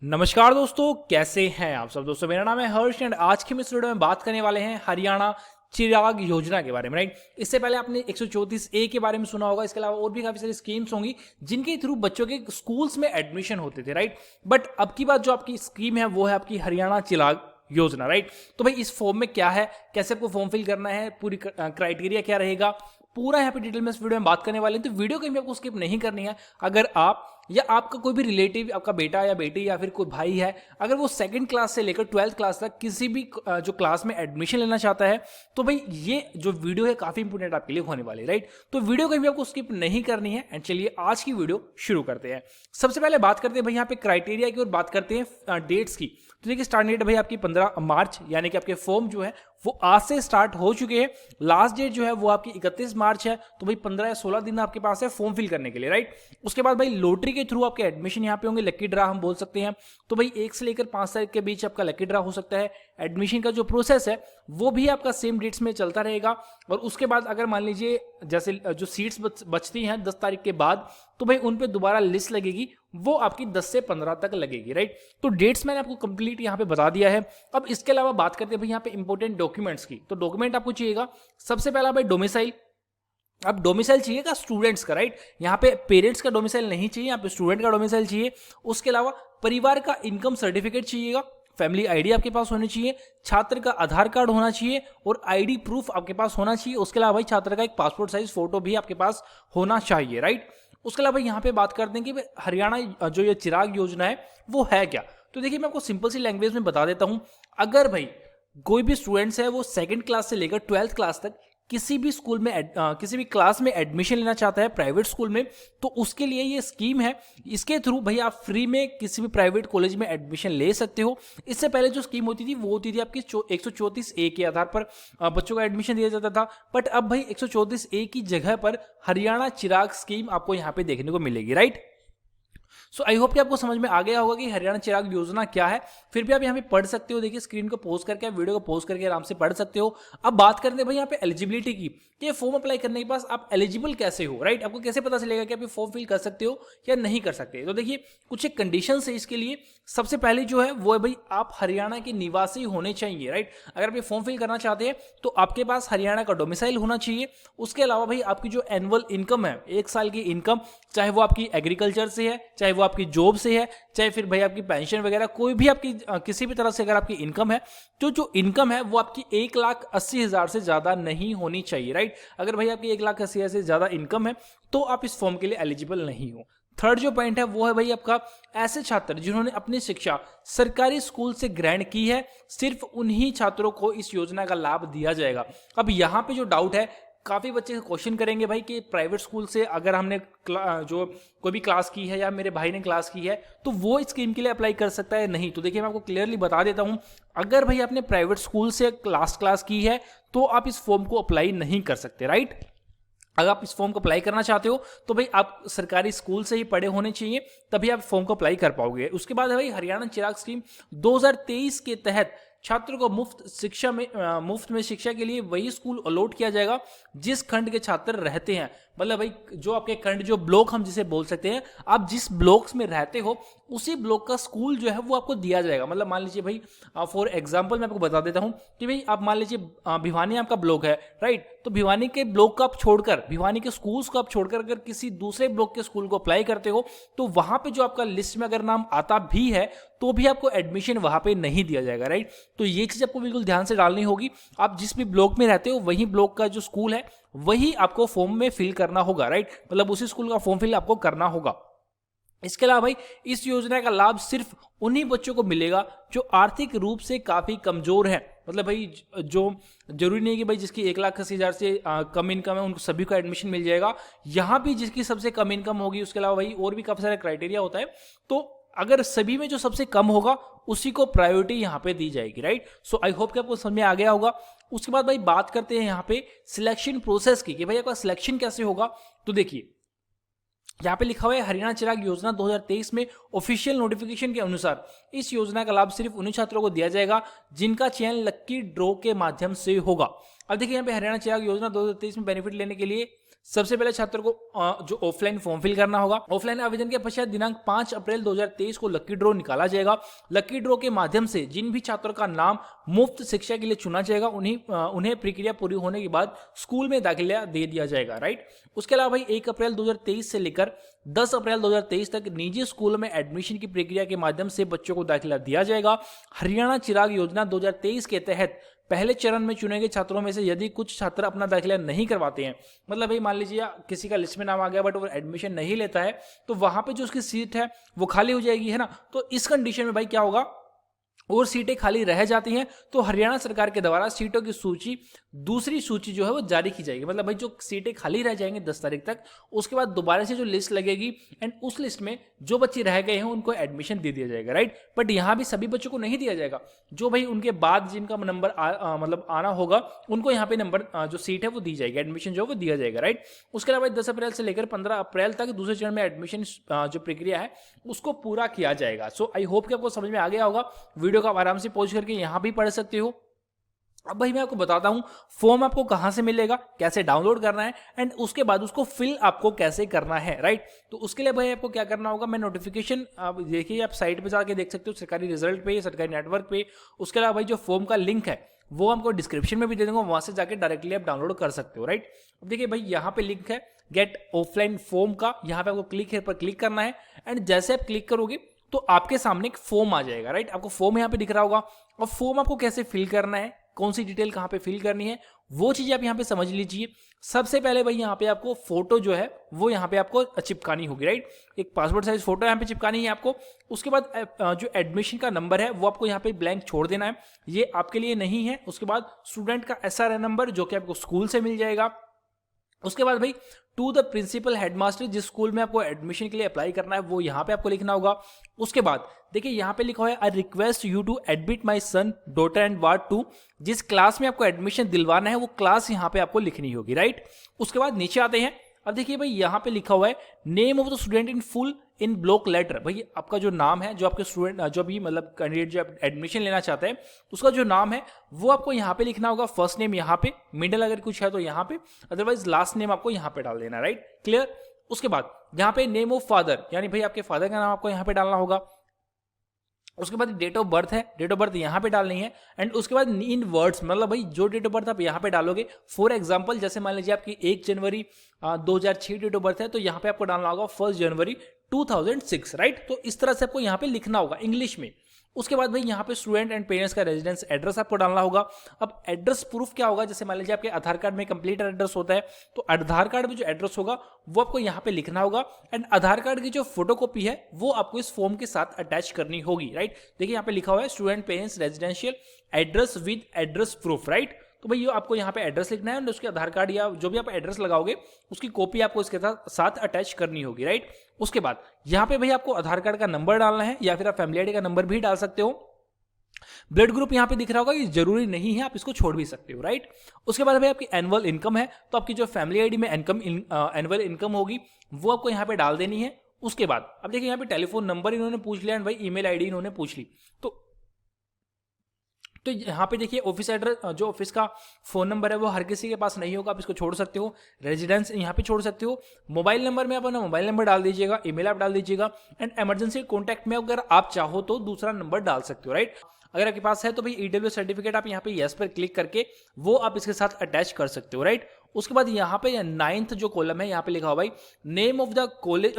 नमस्कार दोस्तों, कैसे हैं आप सब दोस्तों। मेरा नाम है हर्ष एंड आज के इस वीडियो में बात करने वाले हैं हरियाणा चिराग योजना के बारे में। राइट, इससे पहले आपने 134A के बारे में सुना होगा। इसके अलावा और भी काफी सारी स्कीम्स होंगी जिनके थ्रू बच्चों के स्कूल्स में एडमिशन होते थे। राइट, बट अब की बात जो आपकी स्कीम है वो है आपकी हरियाणा चिराग योजना। राइट, तो भाई इस फॉर्म में क्या है, कैसे आपको फॉर्म फिल करना है, पूरी क्राइटेरिया क्या रहेगा, पूरा यहाँ पे डिटेल में इस वीडियो में बात करने वाले हैं। तो वीडियो कहीं भी आपको स्किप नहीं करनी है। अगर आप या आपका कोई भी रिलेटिव, आपका बेटा या बेटी या फिर कोई भाई है, अगर वो सेकंड क्लास से लेकर 12th क्लास तक किसी भी जो क्लास में एडमिशन लेना चाहता है, तो भाई ये जो वीडियो है काफी इंपोर्टेंट आपके लिए होने वाली है। राइट, तो वीडियो कहीं भी आपको स्किप नहीं करनी है। एंड चलिए आज की वीडियो शुरू करते हैं। सबसे पहले बात करते हैं भाई यहाँ पे क्राइटेरिया की और बात करते हैं डेट्स की। तो देखिए स्टार्ट डेट भाई आपकी 15 मार्च, यानी कि आपके फॉर्म जो है वो आज से स्टार्ट हो चुके हैं। लास्ट डेट जो है वो आपकी 31 मार्च है। तो भाई 15 या 16 दिन आपके पास है फॉर्म फिल करने के लिए। राइट, उसके बाद भाई लॉटरी के थ्रू आपके एडमिशन यहाँ पे होंगे, लकी ड्रा हम बोल सकते हैं। तो भाई 1 से लेकर 5 तारीख के बीच आपका लकी ड्रा हो सकता है। एडमिशन का जो प्रोसेस है वो भी आपका सेम डेट्स में चलता रहेगा। और उसके बाद अगर मान लीजिए जैसे जो सीट्स बचती हैं 10 तारीख के बाद, तो भाई उन पे दोबारा लिस्ट लगेगी, वो आपकी 10 से 15 तक लगेगी। राइट, तो डेट्स मैंने आपको कंप्लीट यहाँ पे बता दिया है। अब इसके अलावा बात करते हैं भाई यहाँ पे इंपॉर्टेंट डॉक्यूमेंट्स की। तो डॉक्यूमेंट आपको चाहिएगा सबसे पहला भाई डोमिसाइल। अब डोमिसाइल चाहिएगा स्टूडेंट्स का। राइट, यहाँ पे पेरेंट्स का डोमिसाइल नहीं चाहिए, यहाँ पे स्टूडेंट का डोमिसाइल चाहिए। उसके अलावा परिवार का इनकम सर्टिफिकेट चाहिएगा, फैमिली आईडी आपके पास होनी चाहिए, छात्र का आधार कार्ड होना चाहिए और आईडी प्रूफ आपके पास होना चाहिए। उसके अलावा भाई छात्र का एक पासपोर्ट साइज फोटो भी आपके पास होना चाहिए। राइट, उसके अलावा यहाँ पे बात करते हैं कि हरियाणा जो ये चिराग योजना है वो है क्या। तो देखिए मैं आपको सिंपल सी लैंग्वेज में बता देता हूँ। अगर भाई कोई भी स्टूडेंट्स है वो सेकंड क्लास से लेकर 12th क्लास तक किसी भी स्कूल में किसी भी क्लास में एडमिशन लेना चाहता है प्राइवेट स्कूल में, तो उसके लिए ये स्कीम है। इसके थ्रू भाई आप फ्री में किसी भी प्राइवेट कॉलेज में एडमिशन ले सकते हो। इससे पहले जो स्कीम होती थी वो होती थी आपकी 134A के आधार पर बच्चों का एडमिशन दिया जाता था। बट अब भाई 134A की जगह पर हरियाणा चिराग स्कीम आपको यहाँ पे देखने को मिलेगी। राइट, सो आई होप कि आपको समझ में आ गया होगा कि हरियाणा चिराग योजना क्या है। फिर भी आप यहाँ पे पढ़ सकते हो। देखिए स्क्रीन को पॉज करके, वीडियो को पॉज करके आराम से पढ़ सकते हो। अब बात करते हैं भाई यहाँ पे एलिजिबिलिटी की, कि फॉर्म अप्लाई करने के बाद आप एलिजिबल कैसे हो। राइट, आपको कैसे पता चलेगा कि आप ये फॉर्म फिल कर सकते हो या नहीं कर सकते। तो देखिए कुछ एक कंडीशन है इसके लिए। सबसे पहले जो है वो है भाई आप हरियाणा के निवासी होने चाहिए। राइट, अगर आप ये फॉर्म फिल करना चाहते हैं तो आपके पास हरियाणा का डोमिसाइल होना चाहिए। उसके अलावा भाई आपकी जो एनुअल इनकम है, 1 साल की इनकम, चाहे वो आपकी एग्रीकल्चर से है, चाहे वो आपकी जॉब से है, चाहे फिर भाई आपकी पेंशन वगैरह, कोई भी आपकी किसी भी तरह से अगर आपकी इनकम है, तो जो इनकम है वो आपकी 1,80,000 से ज्यादा नहीं होनी चाहिए। राइट, अगर भाई आपकी 1,80,000 से ज्यादा इनकम है तो आप इस फॉर्म के लिए एलिजिबल नहीं हो। थर्ड जो पॉइंट है वो है भाई आपका ऐसे छात्र जिन्होंने अपनी शिक्षा सरकारी स्कूल से ग्रहण की है, सिर्फ उन्हीं छात्रों को इस योजना का लाभ दिया जाएगा। अब यहाँ पे जो डाउट है, काफी बच्चे क्वेश्चन करेंगे भाई कि प्राइवेट स्कूल से अगर हमने जो कोई भी क्लास की है या मेरे भाई ने क्लास की है तो वो इस स्कीम के लिए अप्लाई कर सकता है नहीं। तो देखिए मैं आपको क्लियरली बता देता हूं, अगर भाई आपने प्राइवेट स्कूल से लास्ट क्लास की है तो आप इस फॉर्म को अप्लाई नहीं कर सकते। राइट, अगर आप इस फॉर्म को अप्लाई करना चाहते हो तो भाई आप सरकारी स्कूल से ही पढ़े होने चाहिए, तभी आप फॉर्म को अप्लाई कर पाओगे। उसके बाद है भाई हरियाणा चिराग स्कीम 2023 के तहत छात्रों को मुफ्त में शिक्षा के लिए वही स्कूल अलॉट किया जाएगा जिस खंड के छात्र रहते हैं। मतलब भाई जो आपके खंड, जो ब्लॉक हम जिसे बोल सकते हैं, आप जिस ब्लॉक्स में रहते हो उसी ब्लॉक का स्कूल जो है वो आपको दिया जाएगा। मतलब मान लीजिए भाई फॉर एग्जांपल मैं आपको बता देता हूं कि भाई आप मान लीजिए भिवानी आपका ब्लॉक है। राइट, तो भिवानी के ब्लॉक को आप छोड़कर, भिवानी के स्कूल्स को आप छोड़कर अगर किसी दूसरे ब्लॉक के स्कूल को अप्लाई करते हो तो वहां पे जो आपका लिस्ट में अगर नाम आता भी है तो भी आपको एडमिशन वहां पे नहीं दिया जाएगा। राइट, तो ये चीज आपको बिल्कुल ध्यान से डालनी होगी। आप जिस भी ब्लॉक में रहते हो वही ब्लॉक का जो स्कूल है वही आपको फॉर्म में फिल करना होगा। राइट, मतलब उसी स्कूल का फॉर्म फिल आपको करना होगा। इसके अलावा भाई इस योजना का लाभ सिर्फ उन्हीं बच्चों को मिलेगा जो आर्थिक रूप से काफी कमजोर हैं। मतलब भाई जो जरूरी नहीं है कि भाई जिसकी 1,80,000 से कम इनकम है उनको सभी को एडमिशन मिल जाएगा। यहाँ भी जिसकी सबसे कम इनकम होगी, उसके अलावा भाई और भी काफी सारे क्राइटेरिया होता है, तो अगर सभी में जो सबसे कम होगा उसी को प्रायोरिटी यहाँ पे दी जाएगी। राइट, सो आई होप कि आपको समझ में आ गया होगा। उसके बाद भाई बात करते हैं यहाँ पे सिलेक्शन प्रोसेस की, कि भाई आपका सिलेक्शन कैसे होगा। तो देखिए यहाँ पे लिखा हुआ है हरियाणा चिराग योजना 2023 में ऑफिशियल नोटिफिकेशन के अनुसार इस योजना का लाभ सिर्फ उन्हीं छात्रों को दिया जाएगा जिनका चयन लक्की ड्रॉ के माध्यम से होगा। अब देखिए यहाँ पे हरियाणा चिराग योजना 2023 में बेनिफिट लेने के लिए सबसे पहले छात्र को जो ऑफलाइन फॉर्म फिल करना होगा। ऑफलाइन आवेदन के पश्चात दिनांक 5 अप्रैल 2023 को लकी ड्रॉ निकाला जाएगा। लकी ड्रॉ के माध्यम से जिन भी छात्रों का नाम मुफ्त शिक्षा के लिए चुना जाएगा उन्हें प्रक्रिया पूरी होने के बाद स्कूल में दाखिला दे दिया जाएगा, राइट। उसके अलावा भाई 1 अप्रैल 2023 से लेकर 10 अप्रैल 2023 तक निजी स्कूलों में एडमिशन की प्रक्रिया के माध्यम से बच्चों को दाखिला दिया जाएगा। हरियाणा चिराग योजना 2023 के तहत पहले चरण में चुने गए छात्रों में से यदि कुछ छात्र अपना दाखिला नहीं करवाते हैं, मतलब भाई मान लीजिए किसी का लिस्ट में नाम आ गया बट वो एडमिशन नहीं लेता है, तो वहां पे जो उसकी सीट है वो खाली हो जाएगी, है ना। तो इस कंडीशन में भाई क्या होगा, और सीटें खाली रह जाती हैं तो हरियाणा सरकार के द्वारा सीटों की सूची, दूसरी सूची जो है वो जारी की जाएगी। मतलब भाई जो सीटें खाली रह जाएंगी 10 तारीख तक, उसके बाद दोबारा से जो लिस्ट लगेगी एंड उस लिस्ट में जो बच्चे रह गए हैं उनको एडमिशन दे दिया जाएगा, राइट। बट यहाँ भी सभी बच्चों को नहीं दिया जाएगा, जो भाई उनके बाद जिनका नंबर मतलब आना होगा उनको यहाँ पे नंबर जो सीट है वो दी जाएगी, एडमिशन जो है वो दिया जाएगा, राइट। उसके अलावा 10 अप्रैल से लेकर 15 अप्रैल तक दूसरे चरण में एडमिशन जो प्रक्रिया है उसको पूरा किया जाएगा। सो आई होप कि आपको समझ में आ गया होगा। वीडियो को आप आराम से पॉज करके यहाँ भी पढ़ सकते हो। अब भाई मैं आपको बताता हूं फॉर्म आपको कहां से मिलेगा, कैसे डाउनलोड करना है एंड उसके बाद उसको फिल आपको कैसे करना है, राइट। तो उसके लिए भाई आपको क्या करना होगा, मैं नोटिफिकेशन आप देखिए, आप साइट पे जाके देख सकते हो, सरकारी रिजल्ट पे, सरकारी नेटवर्क पे। उसके अलावा भाई जो फॉर्म का लिंक है वो हमको डिस्क्रिप्शन में भी दे दूंगा, वहां से जाके डायरेक्टली आप डाउनलोड कर सकते हो, राइट। अब देखिए भाई यहाँ पे लिंक है गेट ऑफलाइन फॉर्म का, यहाँ पे आपको क्लिक है पर क्लिक करना है एंड जैसे आप क्लिक करोगे तो आपके सामने एक फॉर्म आ जाएगा, राइट। आपको फॉर्म यहाँ पे दिख रहा होगा। और फॉर्म आपको कैसे फिल करना है, कौन सी डिटेल कहाँ पे फिल करनी है, वो चीज आप यहाँ पे समझ लीजिए। सबसे पहले भाई यहाँ पे आपको फोटो जो है वो यहाँ पे आपको चिपकानी होगी, राइट। एक पासपोर्ट साइज फोटो यहाँ पे चिपकानी है आपको। उसके बाद जो एडमिशन का नंबर है वो आपको यहाँ पे ब्लैंक छोड़ देना है, ये आपके लिए नहीं है। उसके बाद स्टूडेंट का SRN नंबर जो कि आपको स्कूल से मिल जाएगा। उसके बाद भाई टू द प्रिंसिपल हेडमास्टर, जिस स्कूल में आपको एडमिशन के लिए अप्लाई करना है वो यहाँ पे आपको लिखना होगा। उसके बाद देखिए यहाँ पे लिखा हुआ है I request you to admit my son daughter and ward 2, जिस क्लास में आपको एडमिशन दिलवाना है वो क्लास यहाँ पे आपको लिखनी होगी, राइट। उसके बाद नीचे आते हैं। अब देखिए भाई यहाँ पे लिखा हुआ है name of the student in full in block letter. भाई आपका जो नाम है, जो आपके स्टूडेंट जो भी मतलब कैंडिडेट जो एडमिशन लेना चाहते हैं उसका जो नाम है वो आपको यहाँ पे लिखना होगा। फर्स्ट नेम यहाँ पे, मिडिल अगर कुछ है तो यहाँ पे, अदरवाइज लास्ट नेम आपको यहाँ पे डाल देना, राइट, क्लियर। उसके बाद यहाँ पे नेम ऑफ फादर, यानी भाई आपके फादर का नाम आपको यहाँ पे डालना होगा। उसके बाद डेट ऑफ बर्थ है, डेट ऑफ बर्थ यहाँ पे डालनी है एंड उसके बाद इन वर्ड्स, मतलब भाई जो डेट ऑफ बर्थ आप यहाँ पे डालोगे, फॉर एग्जांपल जैसे मान लीजिए आपकी 1 जनवरी 2006 डेट ऑफ बर्थ है तो यहाँ पे आपको डालना होगा 1 जनवरी 2006, राइट। तो इस तरह से आपको यहाँ पे लिखना होगा इंग्लिश में। उसके बाद भाई यहाँ पे स्टूडेंट एंड पेरेंट्स का रेजिडेंस एड्रेस आपको डालना होगा। अब एड्रेस प्रूफ क्या होगा, जैसे मान लीजिए आपके आधार कार्ड में कंप्लीट एड्रेस होता है तो आधार कार्ड में जो एड्रेस होगा वो आपको यहाँ पे लिखना होगा एंड आधार कार्ड की जो फोटोकॉपी है वो आपको इस फॉर्म के साथ अटैच करनी होगी, राइट। देखिए यहाँ पे लिखा हुआ है student parents residential address with address proof, right. तो भाई आपको यहाँ पे एड्रेस लिखना है और उसके आधार कार्ड या जो भी आप एड्रेस लगाओगे उसकी कॉपी आपको इसके साथ अटैच करनी होगी, राइट। उसके बाद यहाँ पे भाई आपको आधार कार्ड का नंबर डालना है या फिर आप फैमिली आईडी का नंबर भी डाल सकते हो। ब्लड ग्रुप यहाँ पे दिख रहा होगा, ये जरूरी नहीं है, आप इसको छोड़ भी सकते हो, राइट। उसके बाद भाई आपकी एनुअल इनकम है तो आपकी जो फैमिली आईडी में एनुअल इनकम होगी वो आपको यहाँ पे डाल देनी है। उसके बाद अब देखिए यहाँ पे टेलीफोन नंबर इन्होंने पूछ लिया एंड भाई ईमेल आईडी इन्होंने पूछ ली, तो यहाँ पे देखिए ऑफिस एड्रेस, जो ऑफिस का फोन नंबर है वो हर किसी के पास नहीं होगा, आप इसको छोड़ सकते हो। रेजिडेंस यहाँ पे छोड़ सकते हो। मोबाइल नंबर में आप अपना मोबाइल नंबर डाल दीजिएगा, ईमेल आप डाल दीजिएगा एंड इमरजेंसी कॉन्टैक्ट में अगर आप चाहो तो दूसरा नंबर डाल सकते हो, राइट। अगर आपके पास है तो भाई EW सर्टिफिकेट आप यहाँ पे यस पर क्लिक करके वो आप इसके साथ अटैच कर सकते हो, राइट। उसके बाद यहाँ पे 9th जो कॉलम है यहाँ पे लिखा हुआ भाई name of the college,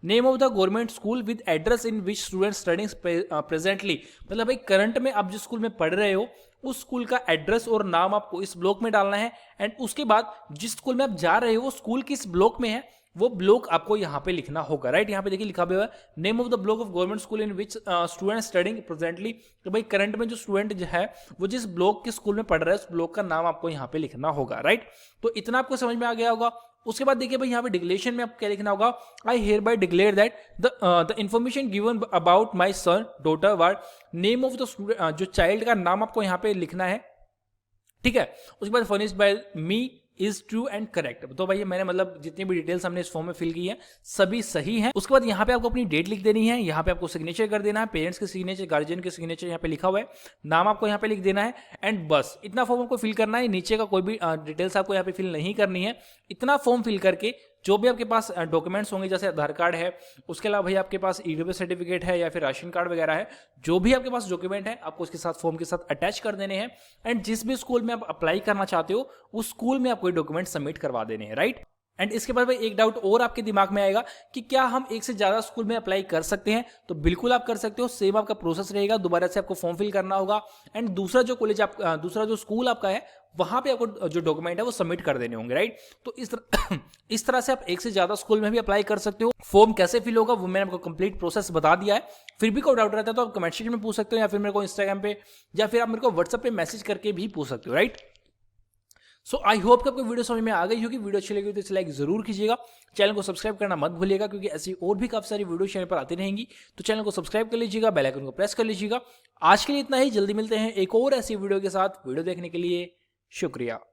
name of the government school with address in which student studying presently, मतलब भाई करंट में आप जिस स्कूल में पढ़ रहे हो उस स्कूल का एड्रेस और नाम आपको इस ब्लॉक में डालना है एंड उसके बाद जिस स्कूल में आप जा रहे हो वो स्कूल किस ब्लॉक में है वो ब्लॉक आपको यहाँ पे लिखना होगा, राइट। यहाँ पे देखिए लिखा हुआ है name of the block of government school in which student studying presently, तो भाई करंट में जो स्टूडेंट जो है वो जिस ब्लॉक के स्कूल में पढ़ रहा है उस ब्लॉक का नाम आपको यहाँ पे लिखना होगा, राइट। तो इतना आपको समझ में आ गया होगा। उसके बाद देखिए भाई यहाँ पे डिक्लेरेशन में आपको क्या लिखना होगा, I hear bye declare that the information given about my son daughter ward, name of the student, जो चाइल्ड का नाम आपको यहाँ पे लिखना है, ठीक है। उसके बाद furnished bye me is true and correct. तो भाई मैंने मतलब जितनी भी डिटेल्स हमने इस फॉर्म में फिल की है सभी सही है। उसके बाद यहाँ पे आपको अपनी डेट लिख देनी है, यहाँ पे आपको सिग्नेचर कर देना है, पेरेंट्स के सिग्नेचर, गार्जियन के सिग्नेचर यहाँ पे लिखा हुआ है, नाम आपको यहाँ पे लिख देना है एंड बस इतना फॉर्म आपको फिल करना है। नीचे का कोई भी डिटेल्स आपको यहाँ पे फिल नहीं करनी है। इतना फॉर्म फिल करके जो भी आपके पास डॉक्यूमेंट्स होंगे, जैसे आधार कार्ड है, उसके अलावा भाई आपके पास ईडब्ल्यूएस सर्टिफिकेट है या फिर राशन कार्ड वगैरह है, जो भी आपके पास डॉक्यूमेंट है आपको उसके साथ फॉर्म के साथ अटैच कर देने हैं एंड जिस भी स्कूल में आप अप्लाई करना चाहते हो उस स्कूल में आपको डॉक्यूमेंट सबमिट करवा देने हैं, राइट। एंड इसके बाद भाई एक डाउट और आपके दिमाग में आएगा कि क्या हम एक से ज्यादा स्कूल में अप्लाई कर सकते हैं? तो बिल्कुल आप कर सकते हो, सेम आपका प्रोसेस रहेगा, दोबारा से आपको फॉर्म फिल करना होगा एंड दूसरा जो कॉलेज आप दूसरा जो स्कूल आपका है वहां पे आपको जो डॉक्यूमेंट है वो सबमिट कर देने होंगे, राइट। तो इस तरह से आप एक से ज्यादा स्कूल में भी अप्लाई कर सकते हो। फॉर्म कैसे फिल होगा वो मैंने आपको कंप्लीट प्रोसेस बता दिया है। फिर भी कोई डाउट रहता है तो आप कमेंट सेक्शन में पूछ सकते हो या फिर मेरे को इंस्टाग्राम पे या फिर आप मेरे को व्हाट्सएप पे मैसेज करके भी पूछ सकते हो, राइट। सो आई होप कि आपको वीडियो समझ में आ गई होगी। वीडियो अच्छी लगी तो इसे लाइक जरूर कीजिएगा, चैनल को सब्सक्राइब करना मत भूलिएगा क्योंकि ऐसी और भी काफी सारी वीडियो चैनल पर आती रहेंगी। तो चैनल को सब्सक्राइब कर लीजिएगा, बेल आइकन को प्रेस कर लीजिएगा। आज के लिए इतना ही, जल्दी मिलते हैं एक और ऐसी वीडियो के साथ। वीडियो देखने के लिए शुक्रिया।